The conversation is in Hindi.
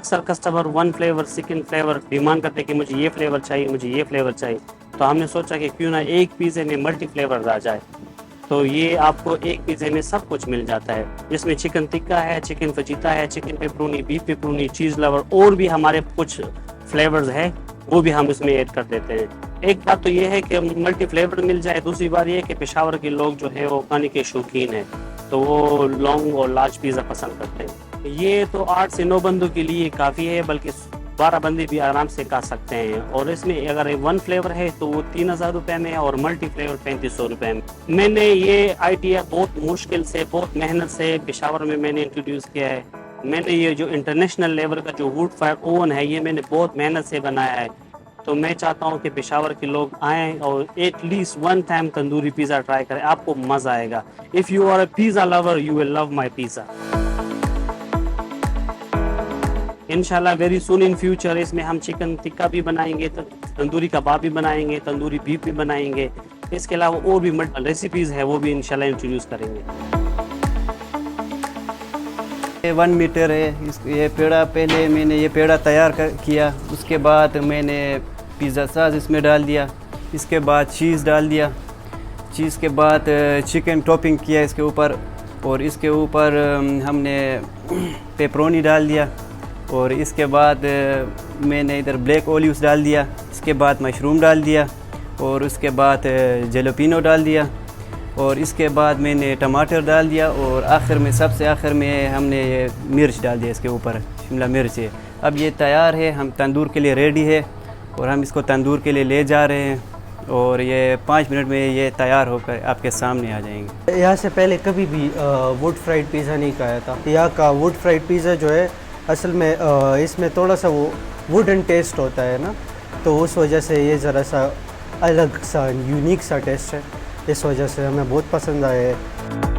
अक्सर customer one flavour second flavour demand करते हैं कि मुझे ये फ्लेवर चाहिए, मुझे ये फ्लेवर चाहिए। तो हमने सोचा कि क्यों ना एक पिज़्ज़े में मल्टी फ्लेवर आ जाए। तो ये आपको एक पिज़्ज़े में सब कुछ मिल जाता है, जिसमें चिकन टिक्का है, चिकन फजीता है, चिकन पेपरोनी, बीफ पेपरोनी, चीज़ लवर और भी हमारे कुछ फ्लेवर्स हैं, वो भी हम इसमें ऐड कर देते हैं। एक बात तो ये है कि मल्टी फ्लेवर मिल जाए, दूसरी बात ये है कि पेशावर के लोग जो है वो खाने के शौकीन हैं, तो वो लॉन्ग और लार्ज पिज़्ज़ा पसंद करते हैं। ये तो 8 से 9 बंदों के लिए काफ़ी है, बल्कि 12 बंदे भी आराम से खा सकते हैं। और इसमें अगर वन फ्लेवर है तो वो 3000 रुपये में है और मल्टी फ्लेवर 3500 रुपये में। मैंने ये आइडिया बहुत मुश्किल से, बहुत मेहनत से पेशावर में मैंने इंट्रोड्यूस किया है। मैंने ये जो इंटरनेशनल लेवल का जो वुड फायर ओवन है, ये मैंने बहुत मेहनत से बनाया है। तो मैं चाहता हूँ कि पेशावर के लोग आएँ और at least one time tandoori pizza try करें, आपको मज़ा आएगा। If you are a pizza lover you will love my pizza. इंशाल्लाह वेरी सुन इन फ्यूचर इसमें हम चिकन टिक्का भी बनाएंगे, तंदूरी कबाब भी बनाएंगे, तंदूरी बीफ भी बनाएंगे। इसके अलावा और भी रेसिपीज़ है वो भी इंशाल्लाह इंट्रोड्यूस करेंगे। 1 मीटर है ये पेड़ा। पहले मैंने ये पेड़ा तैयार किया, उसके बाद मैंने पिज़्ज़ा सॉस इसमें डाल दिया, इसके बाद चीज़ डाल दिया, चीज़ के बाद चिकन टॉपिंग किया इसके ऊपर, और इसके ऊपर हमने पेपरोनी डाल दिया, और इसके बाद मैंने इधर ब्लैक ओलिव्स डाल दिया, इसके बाद मशरूम डाल दिया, और उसके बाद जैलोपिनो डाल दिया, और इसके बाद मैंने टमाटर डाल दिया, और आखिर में सबसे आखिर में हमने ये मिर्च डाल दिया इसके ऊपर, शिमला मिर्च है। अब ये तैयार है, हम तंदूर के लिए रेडी है, और हम इसको तंदूर के लिए ले जा रहे हैं, और ये 5 मिनट में ये तैयार होकर आपके सामने आ जाएंगे। यहाँ से पहले कभी भी वुड फ्राइड पिज़्ज़ा नहीं खाया था। यहाँ का वुड फ्राइड पिज़्ज़ा जो है असल में इसमें थोड़ा सा वो वुडन टेस्ट होता है ना, तो उस वजह से ये ज़रा सा अलग सा यूनिक सा टेस्ट है, इस वजह से हमें बहुत पसंद आया है।